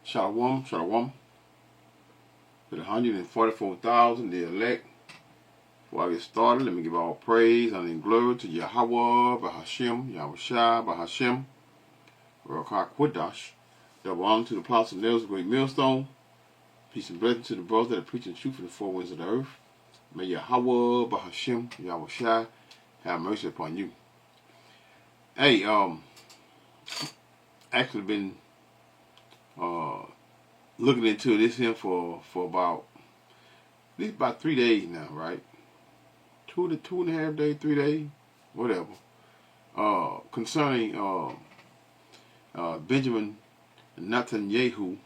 Shalom, shalom. With 144,000, the elect. Before I get started, let me give all praise and glory to Yahweh, Bahashem, Yahushua, Bahashem, Barakah Quadash. Double honor to the Apostle Nails, great millstone. Peace and blessing to the brothers that are preaching truth in the four winds of the earth. May Yahweh, Bahashem, Yahushua have mercy upon you. Hey, actually been looking into this here for about at least about 3 days now, right? 2.5 days, 3 days, whatever. Concerning Benjamin Netanyahu,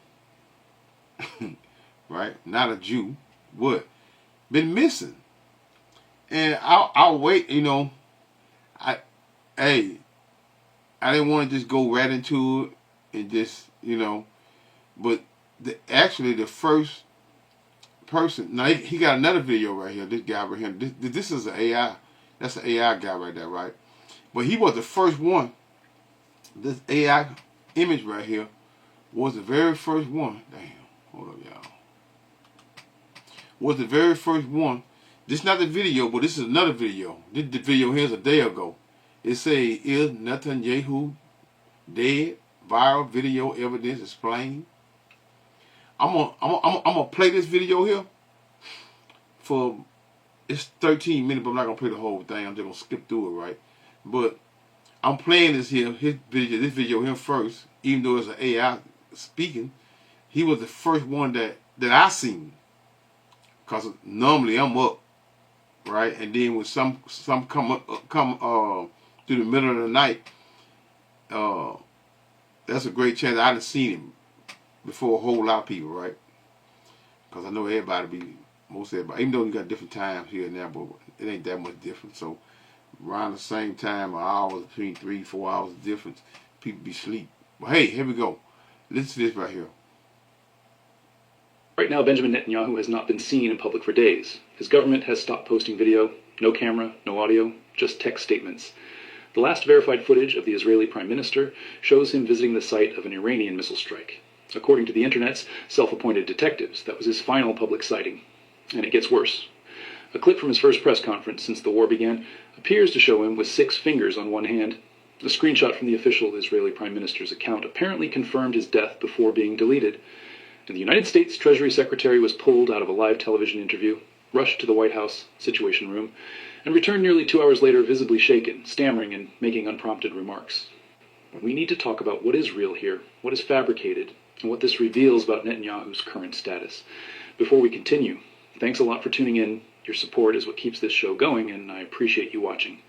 right? Not a Jew, what? Been missing. And I'll wait, I didn't want to just go right into it and just, but actually the first person, now he got another video right here, this guy right here, this is an AI, that's an AI guy right there, right? But he was the first one, this AI image right here was the very first one, damn, hold up y'all, was the very first one. This is not the video, but this is another video. This the video here's a day ago. It say, is Netanyahu dead? Viral video evidence explained. I'm gonna play this video here for, it's 13 minutes, but I'm not gonna play the whole thing. I'm just gonna skip through it, right? But I'm playing this video here first, even though it's an AI speaking. He was the first one that I seen, cause normally I'm up, right? And then when some come through the middle of the night, that's a great chance I done seen him before a whole lot of people, right? Because I know most everybody, even though you got different times here and there, but it ain't that much different. So around the same time, hours, between 3-4 hours difference, people be asleep. But hey, here we go. Listen to this right here. Right now, Benjamin Netanyahu has not been seen in public for days. His government has stopped posting video, no camera, no audio, just text statements. The last verified footage of the Israeli Prime Minister shows him visiting the site of an Iranian missile strike. According to the internet's self-appointed detectives, that was his final public sighting. And it gets worse. A clip from his first press conference since the war began appears to show him with 6 fingers on one hand. A screenshot from the official Israeli Prime Minister's account apparently confirmed his death before being deleted. And the United States Treasury Secretary was pulled out of a live television interview, rushed to the White House Situation Room, and returned nearly 2 hours later visibly shaken, stammering and making unprompted remarks. We need to talk about what is real here, what is fabricated, and what this reveals about Netanyahu's current status. Before we continue, thanks a lot for tuning in. Your support is what keeps this show going, and I appreciate you watching.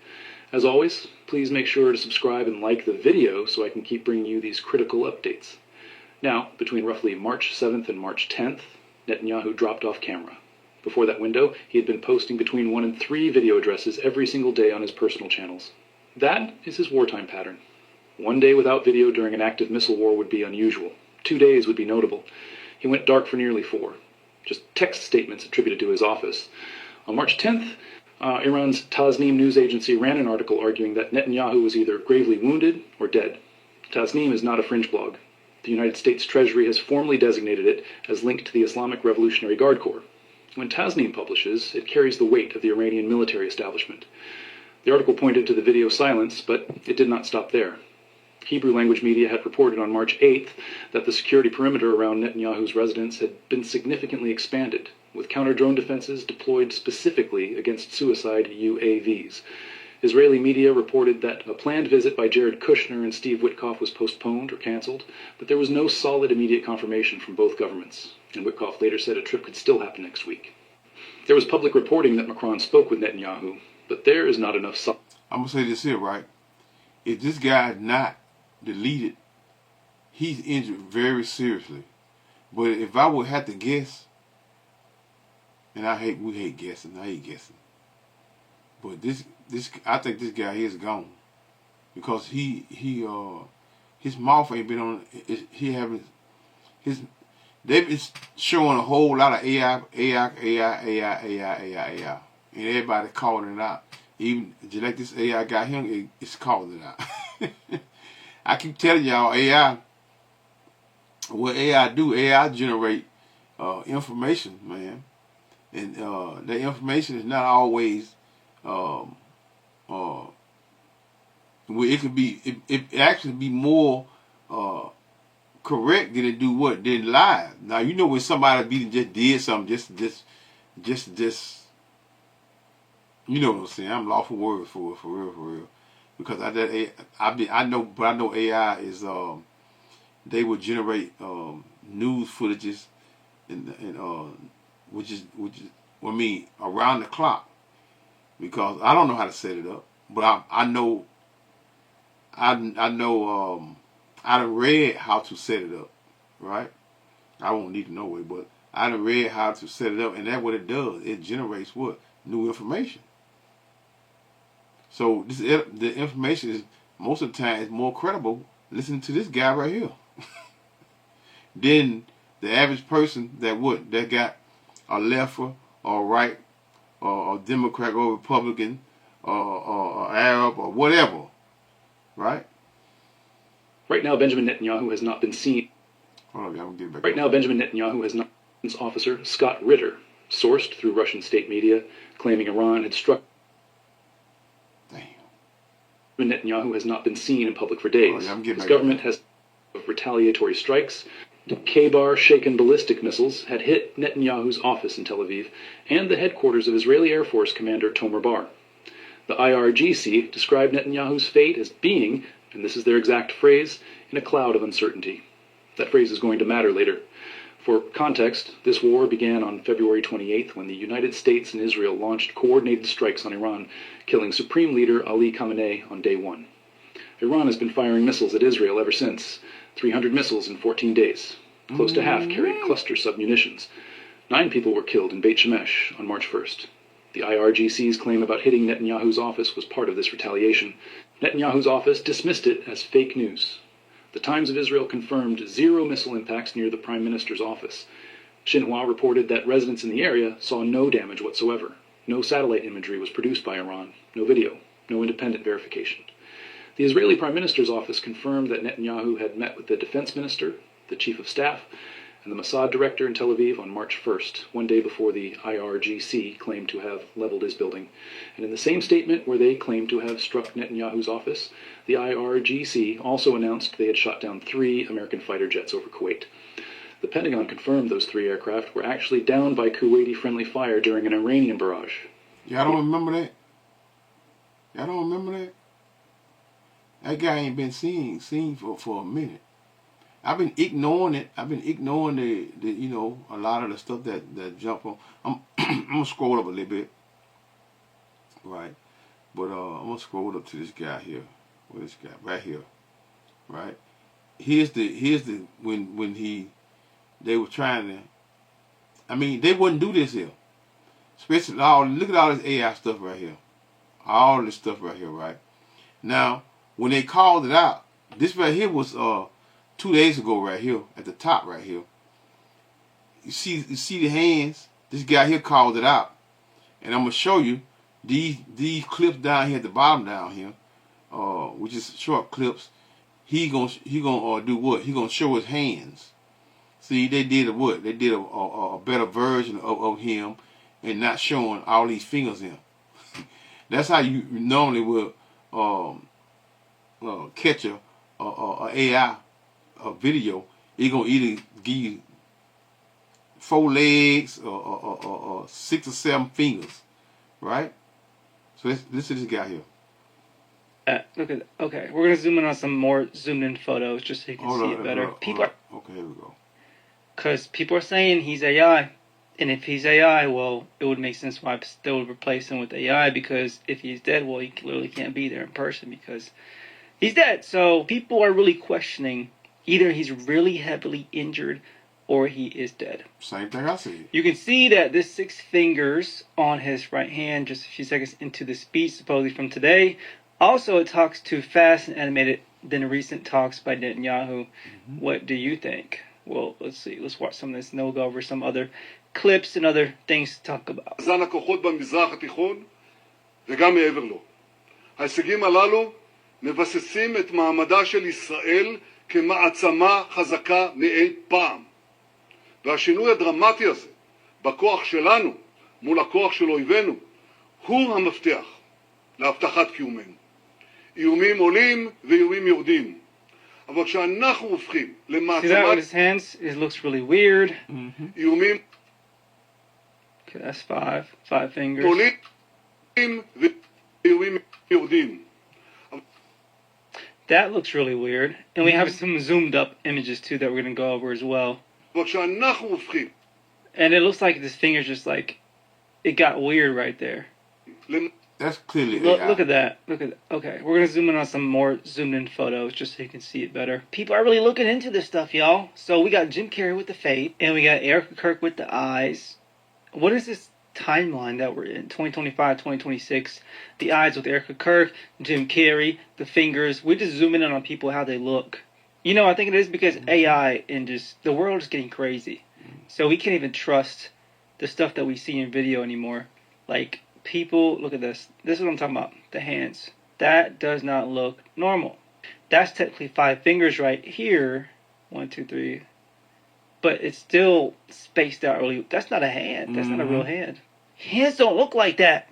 As always, please make sure to subscribe and like the video so I can keep bringing you these critical updates. Now, between roughly March 7th and March 10th, Netanyahu dropped off camera. Before that window, he had been posting between 1 and 3 video addresses every single day on his personal channels. That is his wartime pattern. 1 day without video during an active missile war would be unusual. 2 days would be notable. He went dark for nearly 4. Just text statements attributed to his office. On March 10th, Iran's Tasnim news agency ran an article arguing that Netanyahu was either gravely wounded or dead. Tasnim is not a fringe blog. The United States Treasury has formally designated it as linked to the Islamic Revolutionary Guard Corps. When Tasnim publishes, it carries the weight of the Iranian military establishment. The article pointed to the video silence, but it did not stop there. Hebrew language media had reported on March 8th that the security perimeter around Netanyahu's residence had been significantly expanded, with counter-drone defenses deployed specifically against suicide UAVs. Israeli media reported that a planned visit by Jared Kushner and Steve Witkoff was postponed or canceled, but there was no solid immediate confirmation from both governments, and Witkoff later said a trip could still happen next week. There was public reporting that Macron spoke with Netanyahu, but there is not enough I'm going to say this here, right? If this guy is not deleted, he's injured very seriously. But if I would have to guess, and we hate guessing, but I think this guy is gone, because his mouth ain't been on. They've been showing a whole lot of AI, and everybody calling it out. Even just like this AI got him, it's calling it out. I keep telling y'all, AI what AI do, AI generate information, man. And that information is not always well, it could be it actually be more correct than it do what than lie. Now you know when somebody just did something just you know what I'm saying. I'm lost for words for real. Because I know AI is they will generate news footages and which is I mean around the clock, because I don't know how to set it up, but I know I done read how to set it up, right? I won't need to know it, but I done read how to set it up, and that's what it does. It generates what? New information. So the information is most of the time is more credible listening to this guy right here than the average person that got a left or a right or a Democrat or Republican or Arab or whatever, right? Right now, Benjamin Netanyahu has not been seen. Hold on, I'm getting back. Right now, Benjamin Netanyahu has not seen his officer Scott Ritter, sourced through Russian state media, claiming Iran had struck. Damn. Netanyahu has not been seen in public for days. His government has retaliatory strikes. K-bar shaken ballistic missiles had hit Netanyahu's office in Tel Aviv and the headquarters of Israeli Air Force Commander Tomer Bar. The IRGC described Netanyahu's fate as being, and this is their exact phrase, in a cloud of uncertainty. That phrase is going to matter later. For context, this war began on February 28th when the United States and Israel launched coordinated strikes on Iran, killing Supreme Leader Ali Khamenei on day one. Iran has been firing missiles at Israel ever since. 300 missiles in 14 days. Close to half carried cluster submunitions. 9 people were killed in Beit Shemesh on March 1st. The IRGC's claim about hitting Netanyahu's office was part of this retaliation. Netanyahu's office dismissed it as fake news. The Times of Israel confirmed 0 missile impacts near the Prime Minister's office. Xinhua reported that residents in the area saw no damage whatsoever. No satellite imagery was produced by Iran. No video. No independent verification. The Israeli Prime Minister's office confirmed that Netanyahu had met with the defense minister, the chief of staff, and the Mossad director in Tel Aviv on March 1st, one day before the IRGC claimed to have leveled his building. And in the same statement where they claimed to have struck Netanyahu's office, the IRGC also announced they had shot down 3 American fighter jets over Kuwait. The Pentagon confirmed those 3 aircraft were actually downed by Kuwaiti-friendly fire during an Iranian barrage. Y'all don't remember that? Y'all don't remember that? That guy ain't been seen for a minute. I've been ignoring it. I've been ignoring the you know, a lot of the stuff that jump on. I'm gonna scroll up a little bit, right? But I'm gonna scroll up to this guy here. Well, this guy right here, right? Here's the when they were trying to. I mean, they wouldn't do this here. Especially look at all this AI stuff right here. All this stuff right here, right? Now, when they called it out, this right here was 2 days ago right here, at the top right here. You see the hands? This guy here called it out. And I'm going to show you these clips down here at the bottom down here, which is short clips. He gonna do what? He gonna show his hands. See, they did what? They did a better version of him and not showing all these fingers in. That's how you normally will catch a AI video. He gonna either give you 4 legs or 6 or 7 fingers, right? So this is this guy here. Look at okay. We're gonna zoom in on some more zoomed in photos just so you can see it better. Okay, here we go. Because people are saying he's AI, and if he's AI, well, it would make sense why they would replace him with AI. Because if he's dead, well, he literally can't be there in person because he's dead. So people are really questioning either he's really heavily injured or he is dead. Same thing I see. You can see that this 6 fingers on his right hand just a few seconds into the speech, supposedly from today. Also, it talks too fast and animated than recent talks by Netanyahu. Mm-hmm. What do you think? Well, let's see. Let's watch some of this and then we'll go over some other clips and other things to talk about. ההישגים הללו מבססים את מעמדה של ישראל כמעצמה חזקה מאי פעם. והשינוי הדרמטי הזה בכוח שלנו מול הכוח של אויבינו הוא המפתח להבטחת קיומנו. איומים עולים ואיומים יורדים. אבל כשאנחנו הופכים See that למעצמה... with his hands? It looks really weird. איומים Okay, that's five fingers. עולים ואיומים יורדים. That looks really weird. And we have some zoomed up images too that we're going to go over as well. אבל כשאנחנו הופכים And it looks like this finger's just like, it got weird right there. That's clearly AI. Look at that. Look at that. Okay, we're going to zoom in on some more zoomed in photos just so you can see it better. People are really looking into this stuff, y'all. So we got Jim Carrey with the face, and we got Erica Kirk with the eyes. What is this timeline that we're in? 2025, 2026. The eyes with Erica Kirk, Jim Carrey, the fingers. We're just zooming in on people, how they look. You know, I think it is because AI and just the world is getting crazy. So we can't even trust the stuff that we see in video anymore. Like, people, look at this. This is what I'm talking about. The hands. That does not look normal. That's technically 5 fingers right here. 1, 2, 3. But it's still spaced out really. That's not a hand. That's not a real hand. Hands don't look like that.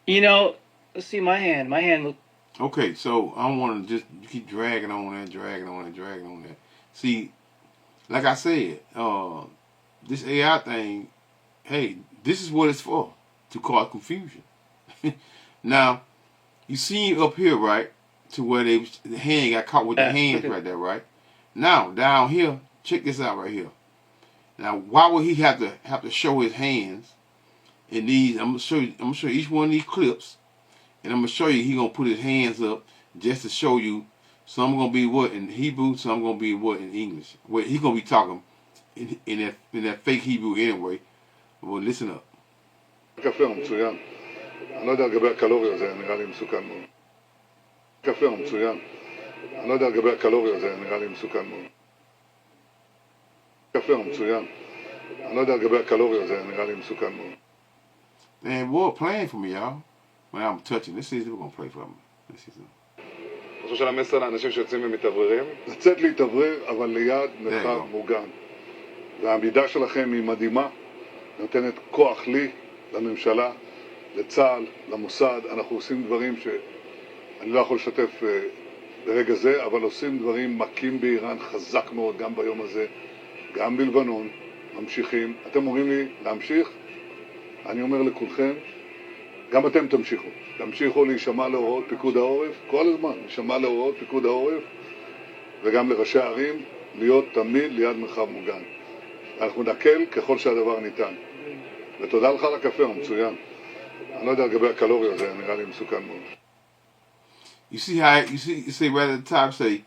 You know, let's see my hand. My hand look. Okay, so I don't want to just keep dragging on that. See, like I said, this AI thing, hey, this is what it's for, to cause confusion. Now, you see up here, right, to where the hand got caught with the hands right there, right? Now, down here, check this out right here. Now, why would he have to show his hands in these? I'm gonna show you each one of these clips, and I'm gonna show you he gonna put his hands up just to show you. Some gonna be what in Hebrew, some gonna be what in English. Well, he gonna be talking in that fake Hebrew anyway. Well, listen up. קפה הוא מצוין. אני לא יודע לגבי הקלוריה הזה, נראה לי מסוכן מאוד. קפה הוא מצוין. אני לא יודע לגבי הקלוריה הזה, נראה לי מסוכן מאוד. קפה הוא מצוין. אני לא יודע לגבי הקלוריה הזה, נראה לי מסוכן מאוד. And what playing for me, y'all? When I'm touching, let's see if we're gonna play for me. Let's see something. חושב של המסר לאנשים שיוצאים ומתאווררים? לצאת להתאוורר, אבל ליד מרחב מוגן. והעמידה שלכם היא מדהימה, נותנת כוח לי, לממשלה, לצה"ל, למוסד. אנחנו עושים דברים שאני לא יכול לשתף ברגע זה, אבל עושים דברים מכים באיראן חזק מאוד, גם ביום הזה, גם בלבנון, ממשיכים. אתם אומרים לי להמשיך? אני אומר לכולכם, גם אתם תמשיכו. תמשיכו להישמע להוראות פיקוד העורף, כל הזמן, להישמע להוראות פיקוד העורף, וגם לראשי הערים, להיות תמיד ליד מרחב מוגן. אנחנו נקל ככל שהדבר ניתן. ותודה לך על הקפה, הוא מצוין. אני לא יודע לגבי הקלוריה הזה, נראה לי מסוכן מאוד. You see how you see right at the top say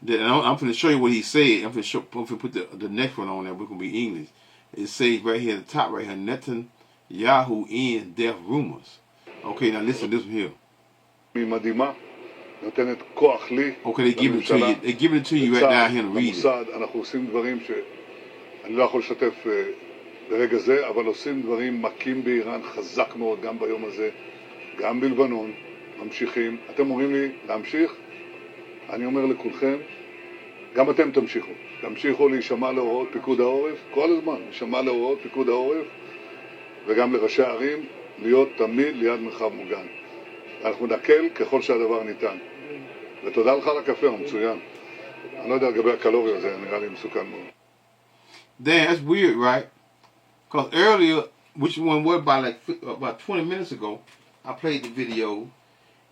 that I'm going to show you what he said. I'm going to put the next one on there. We're going to be English. It says right here at the top right here, Netanyahu ends death rumors. Okay, now listen to this one here. היא מדהימה, נותנת כוח לי. Okay, they give it to you. They give it to you right down here to read it. למוסד, אנחנו עושים דברים שאני לא יכול לשתף ברגע זה, אבל עושים דברים מכים באיראן חזק מאוד, גם ביום הזה, גם בלבנון, ממשיכים. אתם אומרים לי להמשיך? אני אומר לכולכם, גם אתם תמשיכו. תמשיכו להישמע להוראות פיקוד העורף, כל הזמן, להישמע להוראות פיקוד העורף, וגם לראשי הערים, להיות תמיד ליד מרחב מוגן. אנחנו נקל ככל שהדבר ניתן. ותודה לך על הקפה, הוא מצוין. אני לא יודע לגבי הקלוריה הזה, נראה לי מסוכן מאוד. Damn, that's weird, right? Because earlier, which one was about 20 minutes ago, I played the video,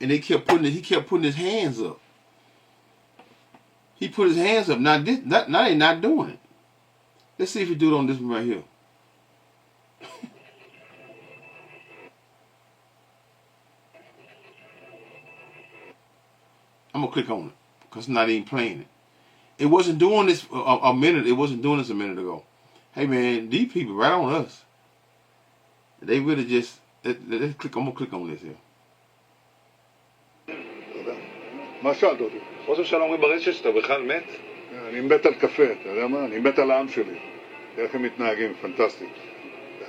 and he kept putting his hands up. He put his hands up. Now they're not doing it. Let's see if he do it on this one right here. I'm gonna click on it because it's not even playing it. It wasn't doing this a minute. It wasn't doing this a minute ago. Hey man, these people right on us. They really just let's click. I'm gonna click on this here. תודה. מה שאלת אותי? ראש הממשלה אומרים ברשת שאתה בכלל מת? אני מת על קפה, אתה יודע מה? אני מת על העם שלי. איך הם מתנהגים, פנטסטי.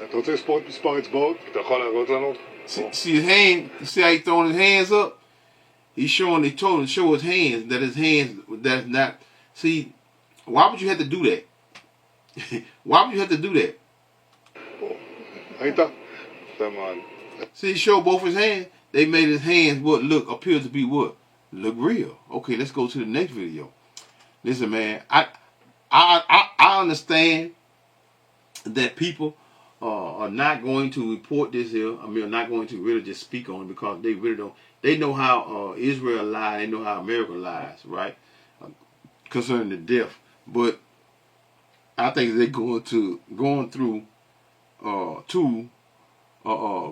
אתה רוצה לספור את מספר אצבעות? אתה יכול להראות לנו? See his hand. You see how he throwing his hands up? He's showing. He told him to show his hands. That his hands. That's not. See, why would you have to do that? Why would you have to do that? ראית? יפה מאוד. See, he showed both his hands. They made his hands what appear to be what look real. Okay, let's go to the next video. Listen, man, I understand that people are not going to report this here. I mean, are not going to really just speak on it because they really don't. They know how Israel lies. They know how America lies, right? Concerning the death, but I think they're going through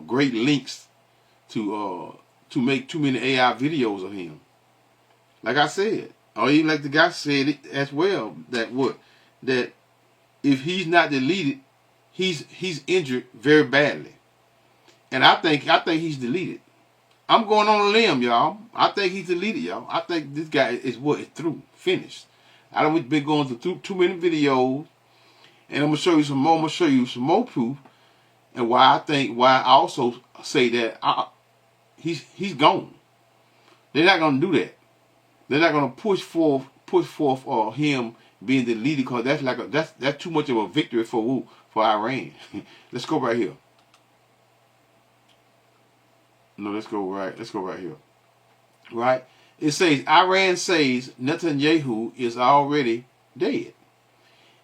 great lengths to make too many AI videos of him. Like I said, or even like the guy said it as well, that if he's not deleted, he's injured very badly, and I think he's deleted. I'm going on a limb, y'all. I think he's deleted, y'all. I think this guy is through, finished. I don't been going through too many videos, and I'm gonna show you some more. I'm gonna show you some more proof, and why I also say that he's gone. They're not gonna do that. They're not gonna push forth him being deleted because that's too much of a victory for Iran. Let's go right here. No, let's go right here. Right? It says Iran says Netanyahu is already dead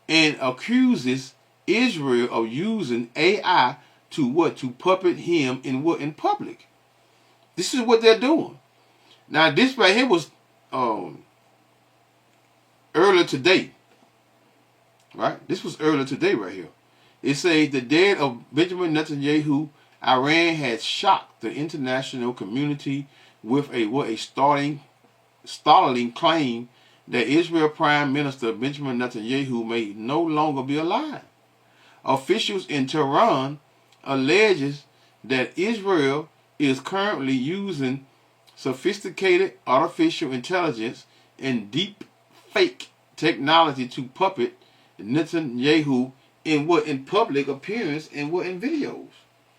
and accuses Israel of using AI to puppet him in public. This is what they're doing. Now this right here was earlier today. Right? This was earlier today right here. It says the death of Benjamin Netanyahu, Iran has shocked the international community with a startling claim that Israel Prime Minister Benjamin Netanyahu may no longer be alive. Officials in Tehran alleges that Israel is currently using sophisticated artificial intelligence and deep fake technology to puppet Netanyahu in public appearance and in videos.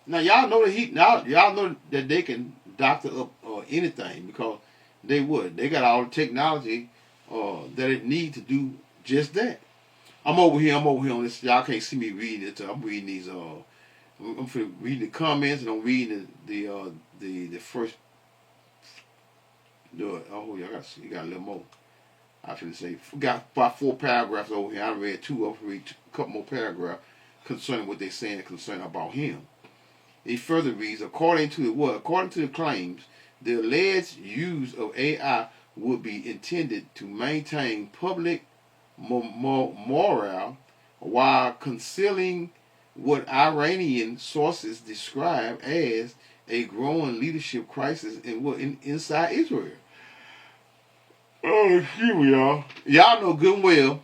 Now y'all know that y'all know that they can doctor up anything because they got all the technology that it need to do just that. I'm over here on this. Y'all can't see me reading it. I'm reading these. I'm reading the comments and I'm reading the first. Oh, y'all got you got a little more. I should say got about 4 paragraphs over here. I read 2 of them. Read a couple more paragraphs concerning what they're saying concerning about him. It further reads, according to the claims, the alleged use of AI would be intended to maintain public morale while concealing what Iranian sources describe as a growing leadership crisis inside Israel. Oh, excuse me, y'all. Y'all know good and well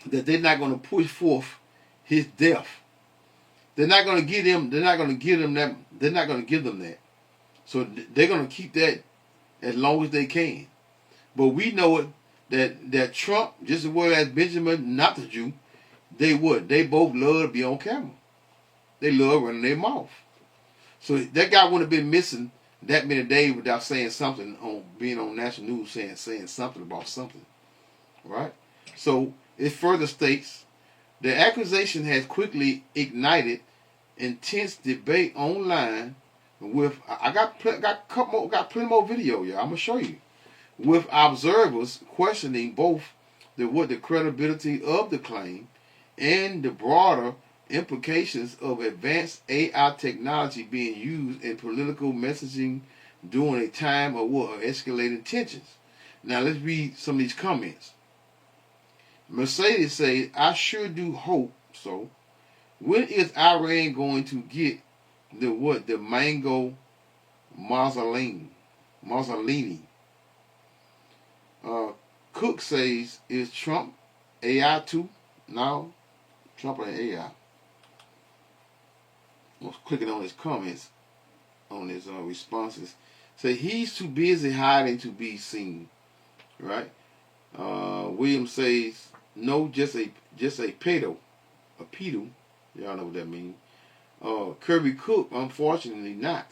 that they're not going to push forth his death. They're not going to give them. They're not going to give them that. They're not going to give them that. So they're going to keep that as long as they can. But we know it that Trump, just as well as Benjamin, not the Jew, they both love to be on camera. They love running their mouth. So that guy wouldn't have been missing that many days without saying something being on national news, saying something about something, right? So it further states the accusation has quickly ignited intense debate online. With I got plenty more video, y'all. I'm gonna show you. With observers questioning both the credibility of the claim and the broader implications of advanced AI technology being used in political messaging during a time of escalating tensions. Now let's read some of these comments. Mercedes says, I sure do hope so. When is Iran going to get the Mango Mussolini? Cook says, is Trump AI too? No, Trump ain't AI. I was clicking on his comments, on his responses. Say he's too busy hiding to be seen. Right? William says, no, just a pedo. A pedo. Y'all know what that means. Kirby Cook, unfortunately not.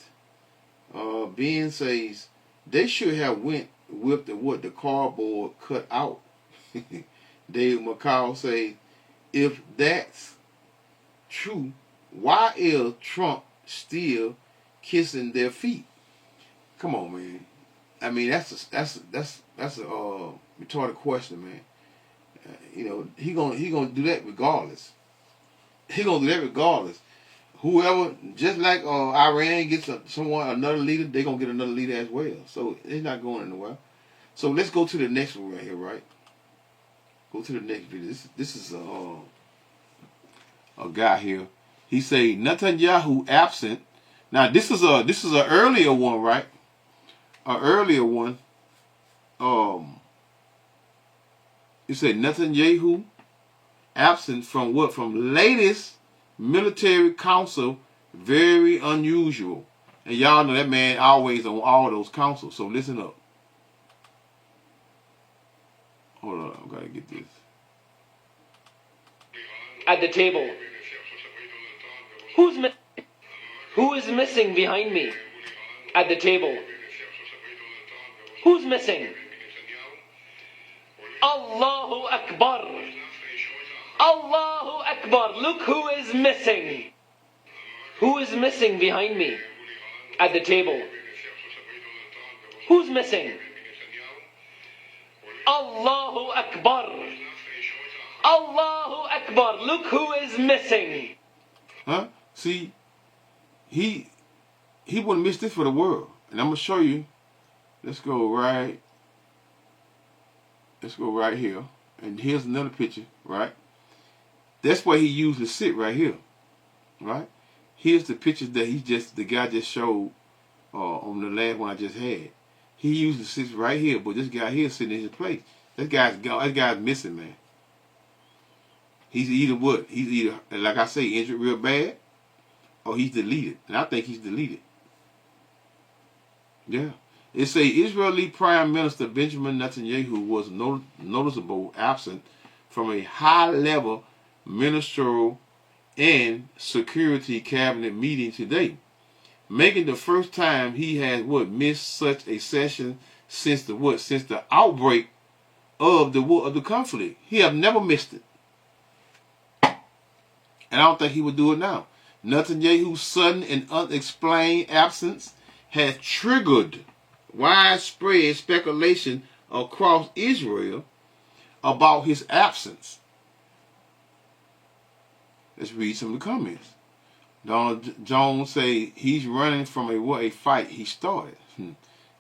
Ben says, They should have went with the cardboard cut out. David McCall say, if that's true, why is Trump still kissing their feet? Come on, man. I mean, that's a retarded question, man. He gonna do that regardless. He gonna do that regardless. Whoever, just like Iran gets another leader, they gonna get another leader as well. So it's not going anywhere. So let's go to the next one right here, right? Go to the next video. This is a guy here. He say Netanyahu absent. Now this is a earlier one, right? An earlier one. He said Netanyahu absent from what? From latest military council, very unusual. And y'all know that man always on all those councils. So listen up. Hold on, I gotta get this. At the table. Who is missing behind me? At the table. Who's missing? Allahu Akbar. Allahu Akbar. Look who is missing. Who is missing behind me? At the table. Who's missing? Allahu Akbar. Allahu Akbar. Look who is missing. Huh? See, he wouldn't miss this for the world. And I'm gonna show you. Let's go right here. And here's another picture, right? That's where he usually sit right here. Right? Here's the pictures that the guy just showed on the last one I just had. He usually sits right here, but this guy here sitting in his place. That guy's missing, man. He's either what? He's either, like I say, injured real bad, or he's deleted. And I think he's deleted. Yeah. It say Israeli Prime Minister Benjamin Netanyahu was noticeable absent from a high-level ministerial and security cabinet meeting today, making the first time he has missed such a session since the outbreak of the conflict. He have never missed it. And I don't think he would do it now. Netanyahu's sudden and unexplained absence has triggered widespread speculation across Israel about his absence. Let's read some of the comments. Donald Jones say he's running from a fight he started.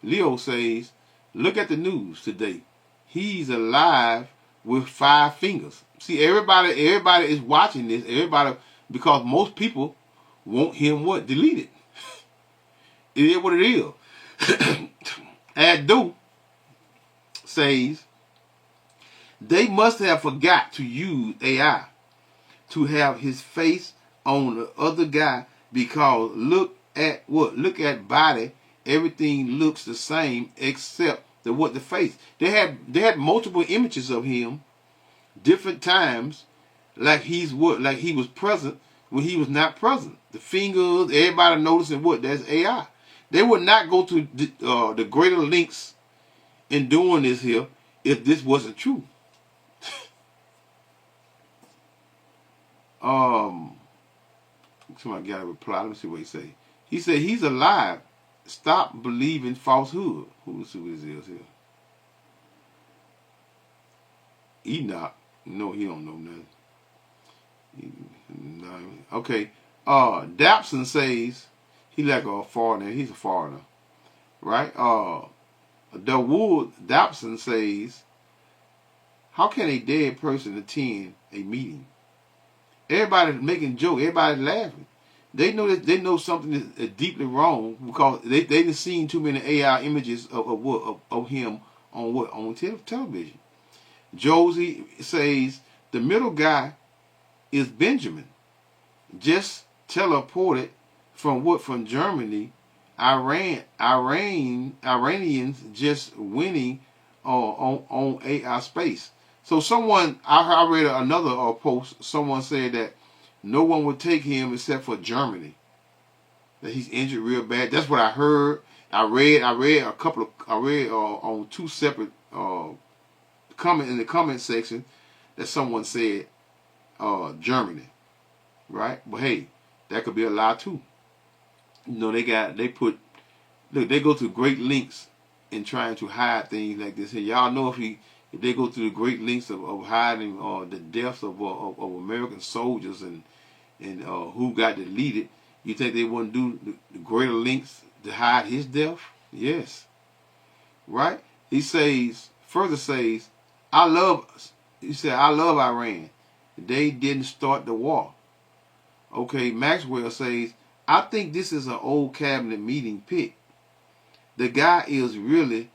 Leo says, look at the news today. He's alive with 5 fingers. See, everybody is watching this. Everybody, because most people want him deleted. It is what it is. Adu says they must have forgot to use AI to have his face on the other guy, because look at body, everything looks the same except the face. They had multiple images of him different times, like he was present when he was not present. The fingers, everybody noticing that's AI. They would not go to the greater lengths in doing this here if this wasn't true. Somebody got a reply. Let me see what he say. He said he's alive. Stop believing falsehood. Who's who this is here? Enoch. No, he don't know nothing. Okay. Dapson says he like a foreigner. He's a foreigner, right? Dawood Dapson says, how can a dead person attend a meeting? Everybody's making jokes. Everybody's laughing. They know something is deeply wrong, because they've seen too many AI images of him on television. Josie says the middle guy is Benjamin, just teleported from Germany. Iranians just winning on AI space. So I read another post. Someone said that no one would take him except for Germany. That he's injured real bad. That's what I heard. I read a couple of, on two separate comment in the comment section that someone said Germany, right? But hey, that could be a lie too. You know, they go to great lengths in trying to hide things like this. Hey, y'all know if they go to the great lengths of hiding the deaths of American soldiers and who got deleted, you think they wouldn't do the greater lengths to hide his death? Yes. Right? He further says, I love Iran. They didn't start the war. Okay, Maxwell says, I think this is an old cabinet meeting pick. The guy is really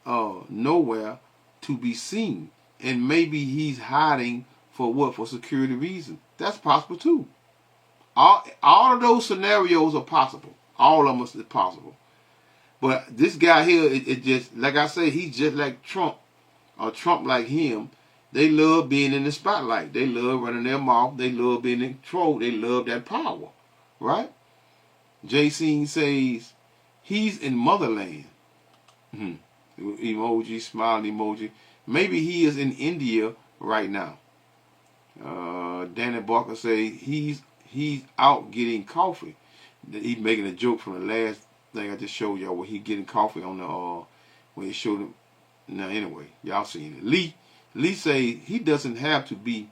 nowhere to be seen. And maybe he's hiding for what? For security reasons. That's possible too. All of those scenarios are possible. All of them is possible. But this guy here, it just, like I say, he's just like Trump, or Trump like him. They love being in the spotlight. They love running their mouth. They love being in control. They love that power. Right? JC says, he's in motherland. Emoji, smiling emoji. Maybe he is in India right now. Danny Barker say he's out getting coffee. He's making a joke from the last thing I just showed y'all where he getting coffee on the when he showed him. Now anyway, y'all seen it. Lee say he doesn't have to be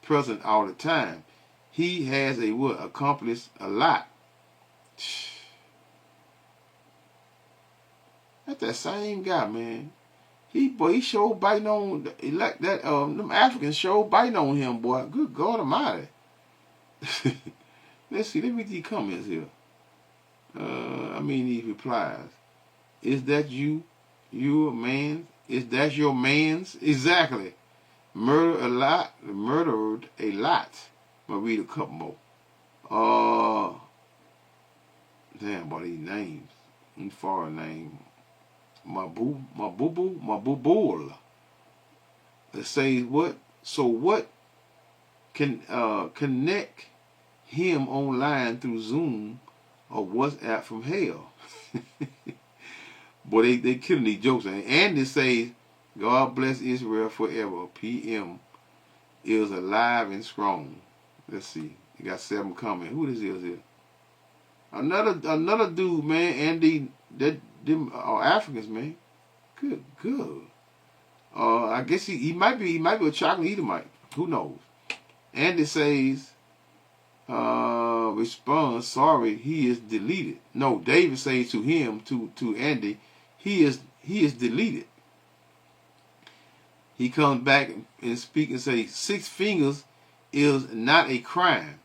present all the time. He has accomplished a lot. That's that same guy, man. He showed biting on like that. Them Africans showed biting on him, boy. Good God Almighty. Let's read these comments here. These replies. Is that you? You a man? Is that your man's? Exactly. Murdered a lot. I'm gonna read a couple more. Damn, boy, these names. These foreign names. Mabubul. It says what? So what can connect him online through Zoom or WhatsApp from hell? Boy, they killing these jokes. And they say, God bless Israel forever. PM is alive and strong. Let's see. You got 7 comments. Who this is here? Another dude, man. Andy, them are Africans, man. Good. I guess he might be a chocolate Edomite. Who knows? Andy says, responds, sorry, he is deleted. No, David says to him, to Andy, he is deleted. He comes back and speaks and says, 6 fingers is not a crime.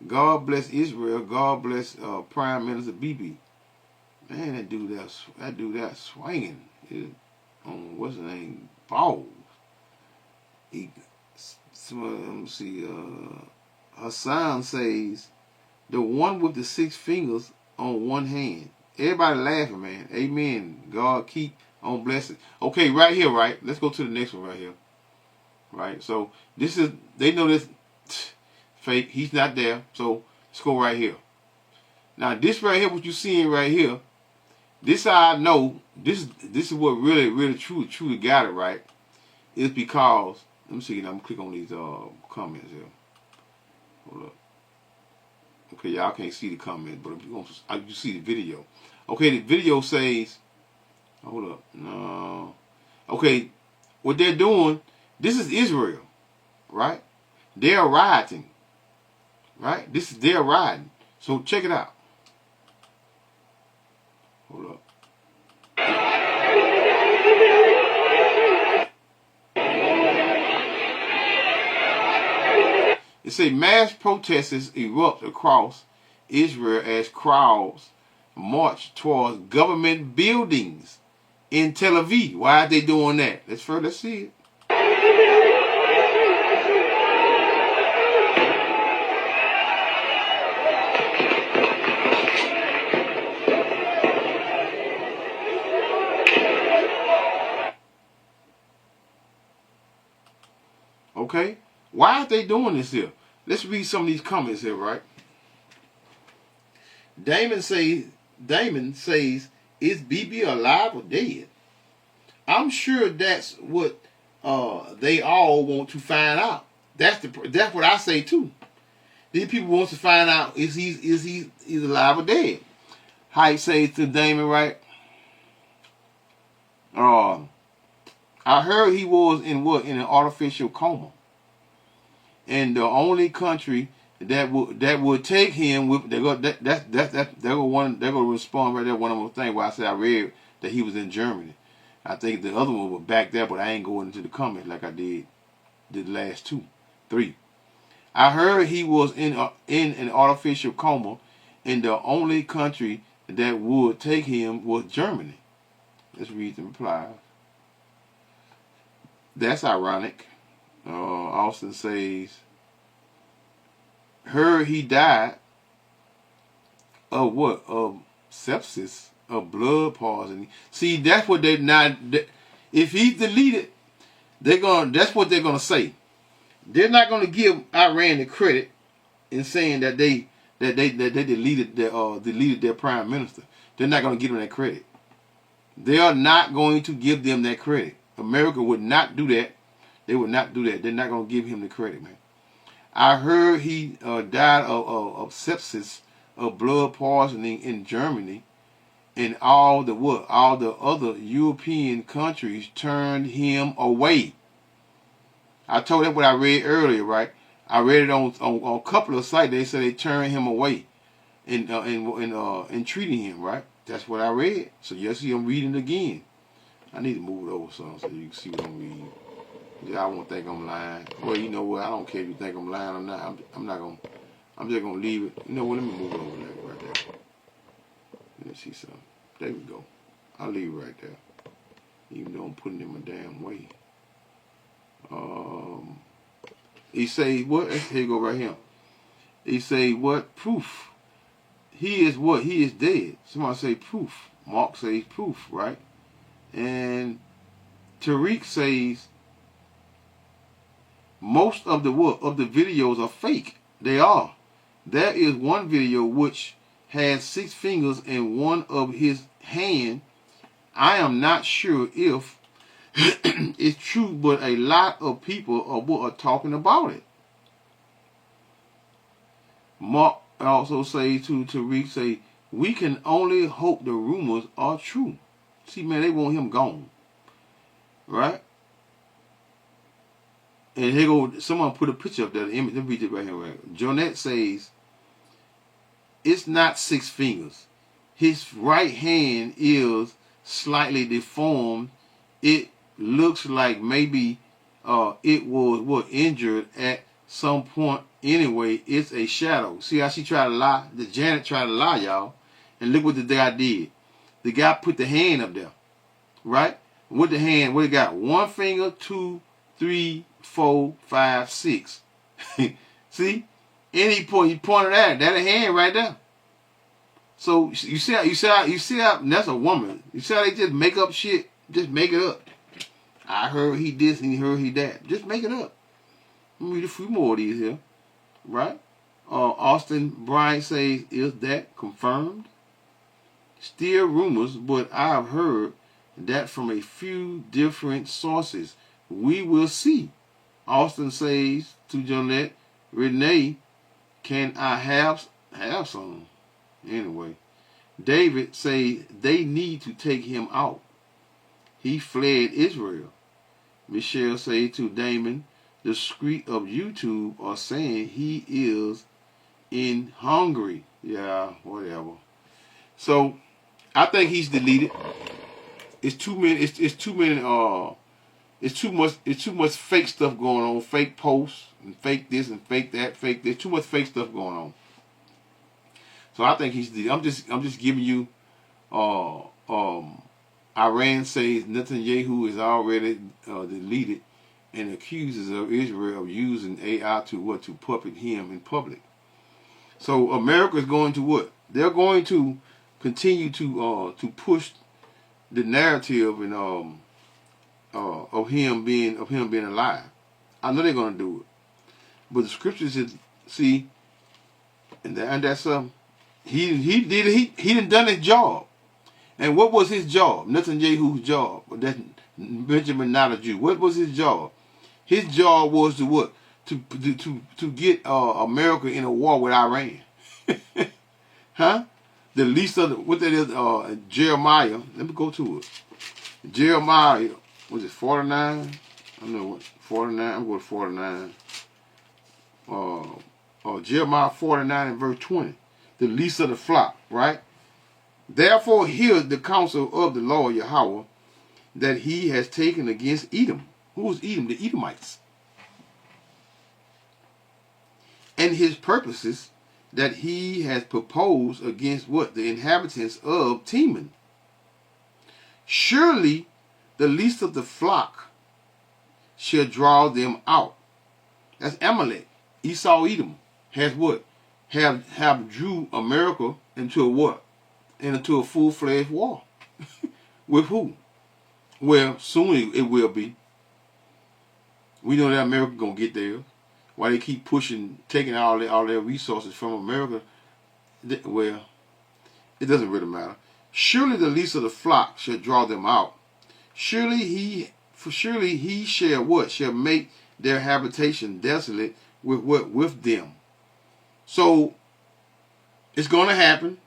God bless Israel. God bless Prime Minister Bibi. Man, that dude that swinging on what's his name, balls. Let me see. Hassan says, the one with the 6 fingers on one hand. Everybody laughing, man. Amen. God keep on blessing. Okay, right here, right? Let's go to the next one right here. Right? So this is, they know this fake. He's not there. So let's go right here. Now this right here, what you seeing right here, this how I know this is what really truly got it right. Is because, let me see, I'm gonna click on these comments here. Hold up. Okay, y'all can't see the comments, but if you see the video. Okay, the video says, hold up, no. Okay, what they're doing, this is Israel, right? They're rioting, right? This is their rioting. So check it out. Hold up. It say mass protests erupt across Israel as crowds march towards government buildings in Tel Aviv. Why are they doing that? Let's see it. Okay? Why are they doing this here? Let's read some of these comments here, right? Damon says is Bibi alive or dead? I'm sure that's what they all want to find out. That's what I say too. These people want to find out is he's alive or dead. How he say to Damon, right? I heard he was in an artificial coma, and the only country that would take him with they're gonna respond right there. One of the things where I said I read that he was in Germany. I think the other one was back there, but I ain't going into the comments like I did the last 2, 3. I heard he was in an artificial coma, and the only country that would take him was Germany. Let's read the reply. That's ironic. Austin says, heard he died of what? Of sepsis, of blood poisoning. See, that's what they not. If he's deleted, that's what they're gonna say. They're not gonna give Iran the credit in saying that they deleted their prime minister. They're not gonna give them that credit. They are not going to give them that credit. America would not do that. They would not do that. They're not going to give him the credit, man. I heard he died of sepsis, of blood poisoning in Germany, and all the other European countries turned him away. I told them what I read earlier, right? I read it on a couple of sites. They said they turned him away in treating him, right? That's what I read. So you see, I'm reading it again. I need to move it over so you can see what I'm reading. I won't think I'm lying. Well, you know what? I don't care if you think I'm lying or not. I'm not gonna. I'm just gonna leave it. You know what? Let me move it over there, right there. Let me see something. There we go. I'll leave it right there. Even though I'm putting it in my damn way. He say what? Here you go right here. He say what? Proof. He is what? He is dead. Somebody say proof. Mark says proof, right? And Tariq says most of the videos are fake. They are. There is one video which has 6 fingers in one of his hand. I am not sure if it's true, but a lot of people are talking about it. Mark also say to Tariq, say, we can only hope the rumors are true. See, man, they want him gone. Right? And here go, someone put a picture up there, the image, let me read it right here. Right? Jonette says, it's not 6 fingers. His right hand is slightly deformed. It looks like maybe it was injured at some point. Anyway, it's a shadow. See how she tried to lie? The Janet tried to lie, y'all. And look what the guy did. The guy put the hand up there. Right? With the hand, what he got? 1 finger, 2, 3, 4, 5, 6. See? And he pointed at it. That's a hand right there. So you see how that's a woman. You see how they just make up shit? Just make it up. I heard he this and he heard he that. Just make it up. Let me read a few more of these here. Right? Austin Bryant says, is that confirmed? Still rumors, but I've heard that from a few different sources. We will see. Austin says to Jonette, Renee, can I have some? Anyway, David says they need to take him out. He fled Israel. Michelle says to Damon, the street of YouTube are saying he is in Hungary. Yeah, whatever. So I think he's deleted. It's too many. It's too many. It's too much. It's too much fake stuff going on. Fake posts and fake this and fake that. Fake this. Too much fake stuff going on. So I think he's deleted. I'm just giving you. Iran says Netanyahu is already deleted and accuses of Israel of using AI to puppet him in public. So America is going to what? They're going to continue to push the narrative and of him being alive. I know they're going to do it, but the scriptures is see, and that's he done his job. And what was his job? Netanyahu's job. That Benjamin Netanyahu. What was his job? His job was to what? To get America in a war with Iran. Huh? The least of the, what that is, Jeremiah. Let me go to it. Jeremiah, was it 49? I don't know what, 49. I'm going to 49. Jeremiah 49 and verse 20. The least of the flock, right? Therefore hear the counsel of the Lord Yahweh that he has taken against Edom. Who was Edom? The Edomites. And his purposes that he has proposed against what? The inhabitants of Teman. Surely the least of the flock shall draw them out. That's Amalek. Esau Edom has what? Have drew America into a what? Into a full-fledged war. With who? Well, soon it will be. We know that America gonna get there. Why they keep pushing, taking all their resources from America? Well, it doesn't really matter. Surely the least of the flock shall draw them out. Surely he shall what? Shall make their habitation desolate with what? With them. So it's going to happen.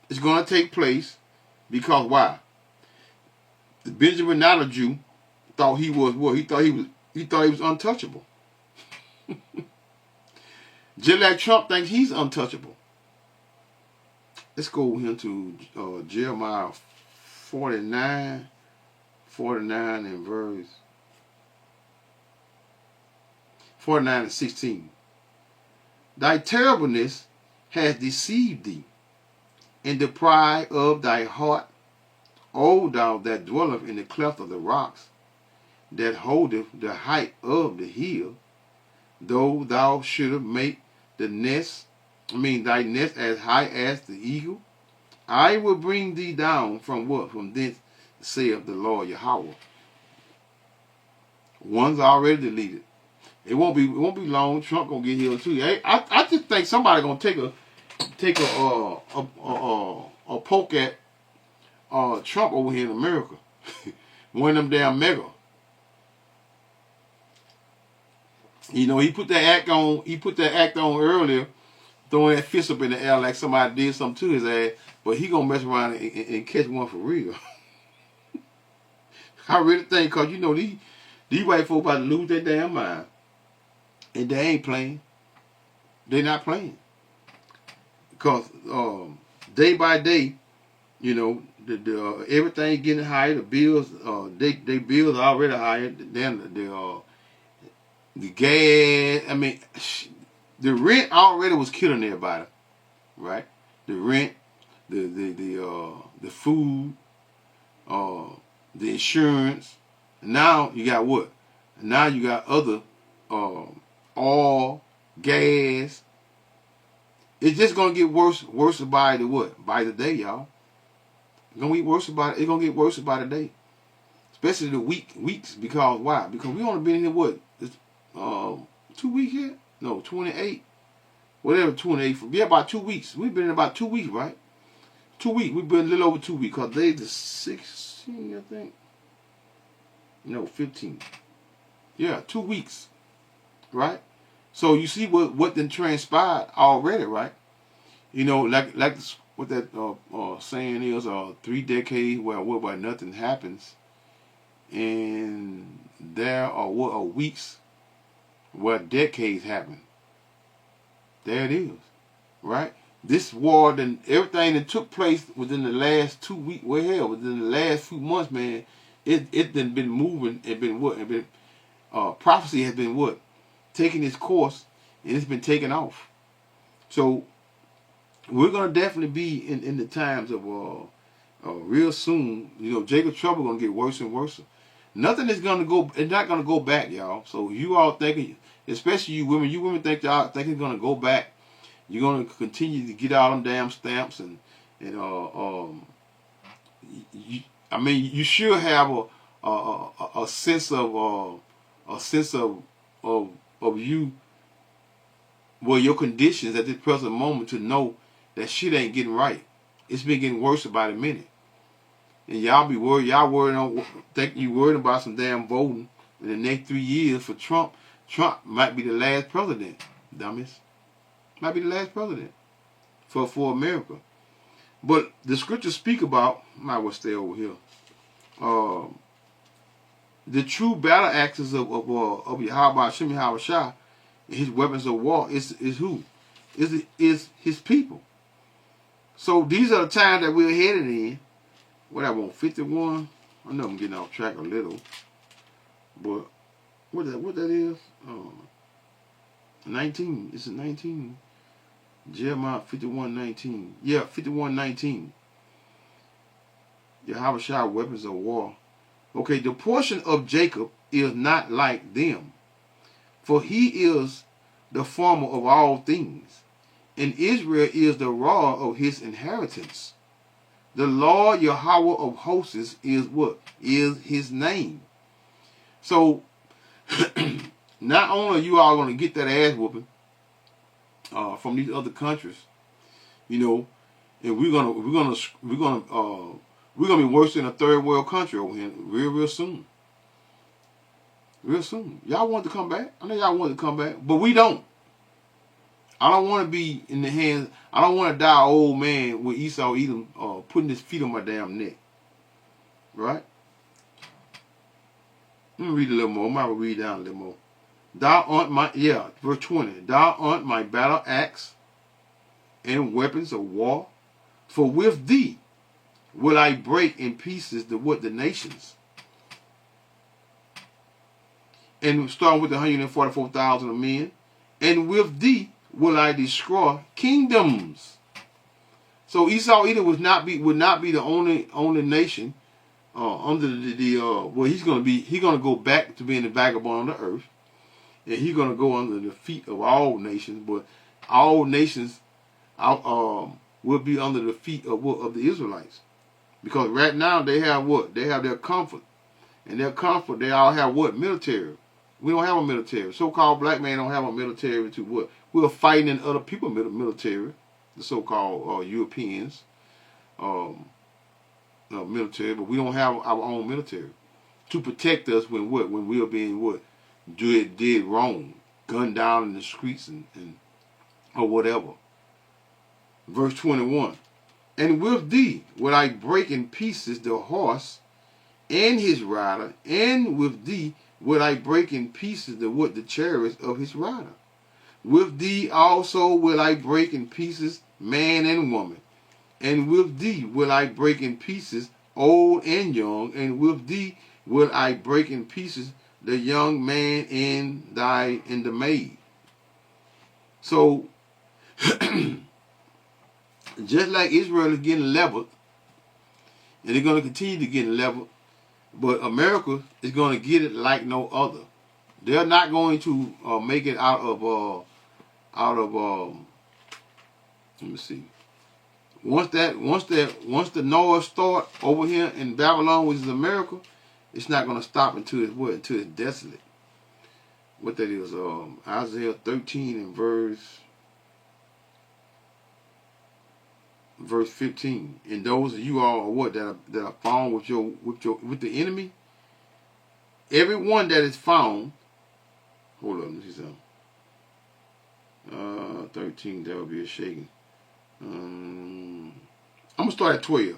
It's going to take place because why? The Benjamin Netanyahu thought he was what? He thought he was untouchable. Just like Trump thinks he's untouchable. Let's go into Jeremiah 49 and verse 49 and 16. Thy terribleness has deceived thee, and the pride of thy heart, O thou that dwelleth in the cleft of the rocks, that holdeth the height of the hill, though thou shouldest make thy nest as high as the eagle, I will bring thee down from what? From thence, saith the Lord Yahweh. One's already deleted. It won't be long. Trump gonna get here too. I just think somebody gonna take a poke at Trump over here in America. One of them damn mega. You know, he put that act on earlier, throwing that fist up in the air like somebody did something to his ass, but he gonna mess around and catch one for real. I really think, cause you know these white folk about to lose their damn mind, and they ain't playing. They're not playing, because day by day, you know, the everything getting higher. The bills, they bills are already higher than the gas. I mean, the rent already was killing everybody, right? The rent, the food, the insurance. Now you got what? Now you got other oil, gas. It's just gonna get worse by the what? By the day, y'all. It's gonna get worse by the day. Especially the weeks, because why? Because we only been here what? 2 weeks here? No, 28. Whatever, 28. Yeah, about 2 weeks. We've been in about 2 weeks, right? 2 weeks. We've been a little over 2 weeks. Because today's the 16, I think. No, 15. Yeah, 2 weeks. Right? So you see what then transpired already, right? You know, like what that saying is, 3 decades where nothing happens. And there are weeks where decades happen. There it is, right? This war, then everything that took place within the last 2 weeks, well, hell, within the last few months, man, it then been moving. It been what? It been prophecy has been what? Taking its course, and it's been taken off. So we're gonna definitely be in the times of real soon. You know, Jacob's trouble gonna get worse and worse. Nothing is gonna go. It's not gonna go back, y'all. So you all thinking, especially you women think y'all think it's gonna go back. You're gonna continue to get all them damn stamps and I mean, you should have a sense of you, well, your conditions at this present moment to know that shit ain't getting right. It's been getting worse by the minute. And y'all be worried. Y'all think you worried about some damn voting in the next 3 years for Trump. Trump might be the last president, dummies. Might be the last president for America. But the scriptures speak about, might well stay over here. The true battle axes of Yahweh Shem Yahweh Shah, his weapons of war is who? Is his people. So these are the times that we're headed in. What I want, 51? I know I'm getting off track a little. But what that is? 19. It's 19. Jeremiah 51:19. Yeah, 51:19. Yahweh Shah, weapons of war. Okay, the portion of Jacob is not like them, for he is the former of all things, and Israel is the rod of his inheritance. The Lord Yahweh of hosts is what? Is his name. So, not only are you all going to get that ass whooping from these other countries, you know, and we're gonna be worse than a third world country over here real soon. Real soon. Y'all want to come back? I know y'all want to come back, but we don't. I don't want to be in the hands. I don't want to die an old man with Esau Edom putting his feet on my damn neck. Right? Let me read a little more. I might read down a little more. Thou art my, verse 20. Thou art my battle axe and weapons of war. For with thee will I break in pieces the nations. And starting with the 144,000 of men. And with thee will I destroy kingdoms. So Esau Edom would not be the only nation under he's gonna go back to being the vagabond on the earth, and he's gonna go under the feet of all nations, but all nations will be under the feet of the Israelites, because right now they have what? They have their comfort, and their comfort they all have what? Military. We don't have a military. So-called black man don't have a military to what? We're fighting in other people's military, the so-called Europeans military, but we don't have our own military to protect us when we are being did wrong, gunned down in the streets and or whatever. Verse 21. And with thee will I break in pieces the horse and his rider, and with thee will I break in pieces the chariots of his rider. With thee also will I break in pieces man and woman, and with thee will I break in pieces old and young, and with thee will I break in pieces the young man and the maid. So, just like Israel is getting leveled, and they're going to continue to get leveled, but America is going to get it like no other. They're not going to make it out of let me see. Once the North start over here in Babylon, which is America, it's not going to stop until it's desolate. What that is, Isaiah 13 and verse 15. And those of you all that are found with the enemy, everyone that is found. Hold on, let me see something. 13, that would be a shaking. I'm going to start at 12.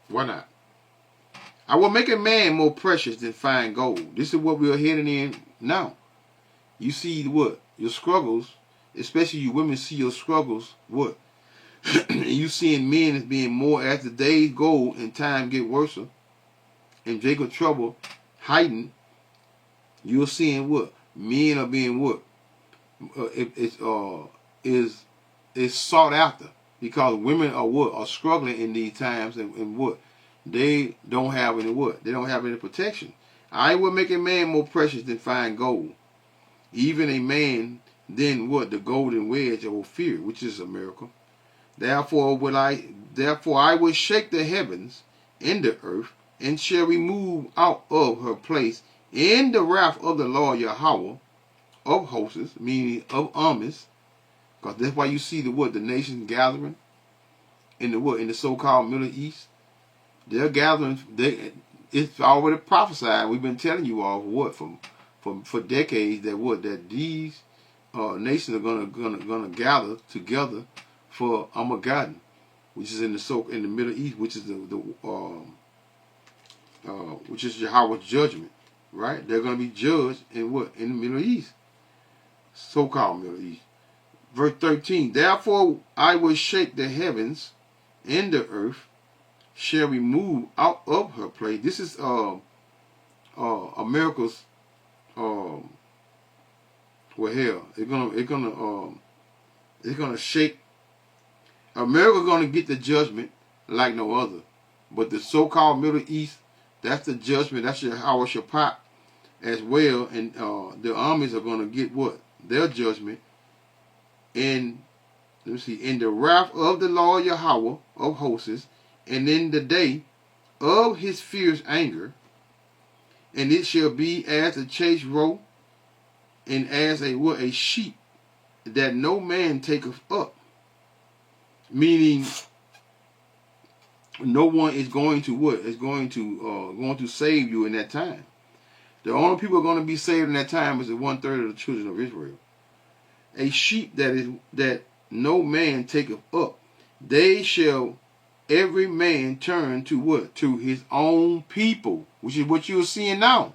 Why not? I will make a man more precious than fine gold. This is what we are heading in now. You see what? Your struggles, especially you women see your struggles, what? And you seeing men as being more as the days go and time get worse, and Jacob's trouble heightened. You're seeing what? Men are being what? Is sought after, because women are struggling in these times, and what? They don't have any what? They don't have any protection. I will make a man more precious than fine gold, even a man than what? The golden wedge of Ophir, which is a miracle. Therefore I will shake the heavens and the earth, and shall remove out of her place in the wrath of the Lord Yahweh of hosts, meaning of armies, because that's why you see the nations gathering in the so-called Middle East. They're gathering. It's already prophesied. We've been telling you all for decades that these nations are gonna gather together for Armageddon, which is in the Middle East, which is which is Yahweh's judgment, right? They're gonna be judged in the Middle East, so-called Middle East. Verse 13. Therefore I will shake the heavens, and the earth shall be moved out of her place. This is America's it's gonna shake. America's gonna get the judgment like no other. But the so-called Middle East, that's the judgment. That's our Shabbat as well. And the armies are gonna get what? Their judgment. And let me see, in the wrath of the Lord Yahweh of hosts, and in the day of his fierce anger, and it shall be as a chase roe, and as a sheep that no man taketh up. Meaning, no one is going to what? Is going to save you in that time. The only people who are going to be saved in that time is the 1/3 of the children of Israel. A sheep that no man taketh up. They shall every man turn to what? To his own people, which is what you're seeing now.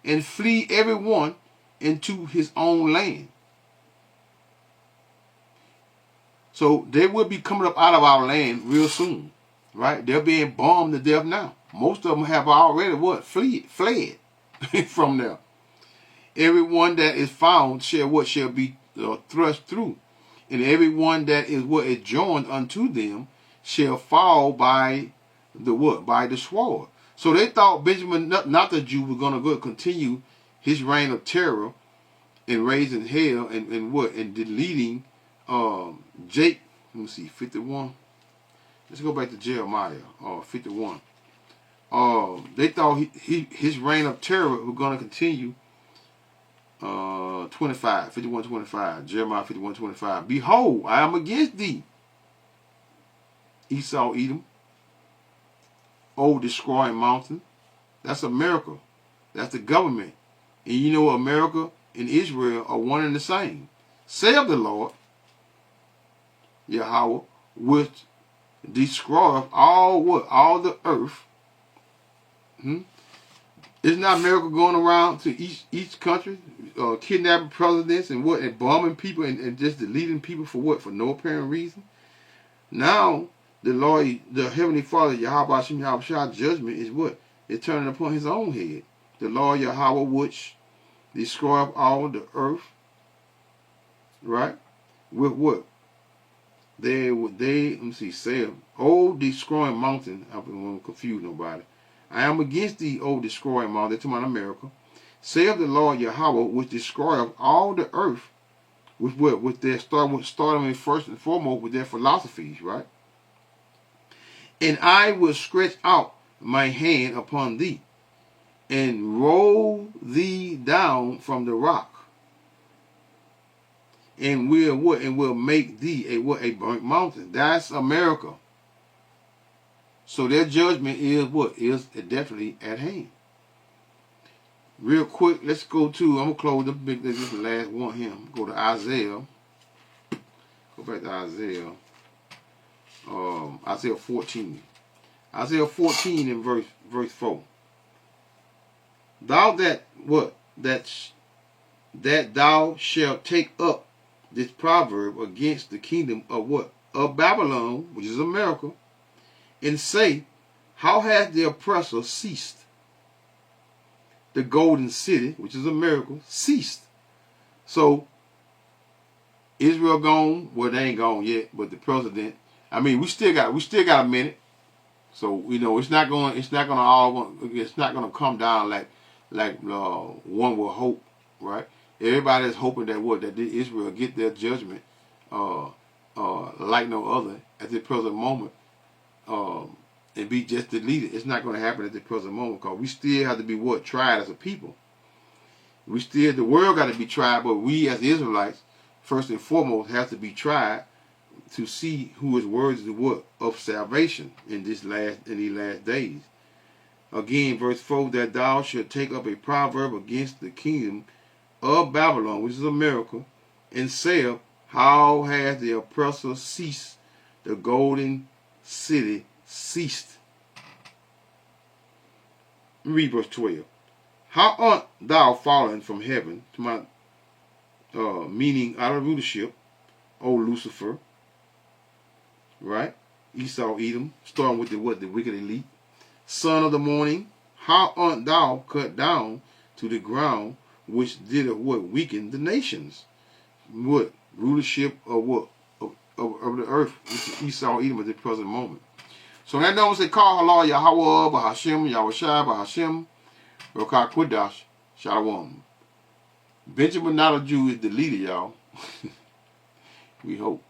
And flee every one into his own land. So they will be coming up out of our land real soon. Right? They're being bombed to death now. Most of them have already what? Fled from there. Everyone that is found shall be thrust through, and everyone that is joined unto them shall fall by the sword. So they thought Benjamin, not the Jew, was going to go continue his reign of terror and raising hell and deleting Jake. Let me see, 51. Let's go back to Jeremiah 51. They thought his reign of terror was going to continue. 51:25. Jeremiah 51:25. Behold, I am against thee, Esau, Edom, O destroying mountain. That's America. That's the government. And you know America and Israel are one and the same. Saith the Lord, Yahweh, which destroyeth all the earth. Isn't not America going around to each country, kidnapping presidents and bombing people and just deleting people for what? For no apparent reason? Now, the Lord, the Heavenly Father, Yahweh Hashem Yahweh judgment is what? It's turning upon his own head. The Lord Yahweh, which destroyeth all the earth, right? With what? Let me see, say, oh, destroying mountain. I don't want to confuse nobody. I am against thee, O destroying mountain. They're talking about America. Saith the Lord Yahweh, which destroyeth all the earth, with their starting first and foremost with their philosophies, right? And I will stretch out my hand upon thee, and roll thee down from the rock, and will make thee a burnt mountain. That's America. So their judgment is what? Is definitely at hand. Real quick, let's go to, I'm going to close up, this is the last one here. Go to Isaiah. Go back to Isaiah. Isaiah 14. Isaiah 14 in verse 4. Thou that thou shalt take up this proverb against the kingdom of what? Of Babylon, which is America, and say, how hath the oppressor ceased? The golden city, which is America, ceased. So Israel gone? Well, they ain't gone yet, but the president. I mean, we still got a minute. So it's not gonna come down like one will hope, right? Everybody is hoping that Israel get their judgment like no other at the present moment. And be just deleted. It's not going to happen at the present moment because we still have to be tried as a people. The world got to be tried, but we as Israelites, first and foremost, have to be tried to see who is worthy of salvation in these last days. Again, verse 4, that thou shalt take up a proverb against the kingdom of Babylon, which is America, and say, how has the oppressor ceased? The golden city ceased. Read verse 12. How art thou fallen from heaven, to my meaning out of rulership, O Lucifer, right? Esau, Edom, starting with the wicked elite. Son of the morning, how art thou cut down to the ground, which did weaken the nations? What? Rulership of what? Of the earth, which is Esau, Edom at the present moment. So that don't say call Allah Yahweh, Bahashem, Yahushua, Bahashem, Rokah Qudash, Shalom. Benjamin, not a Jew, is the leader, y'all. We hope.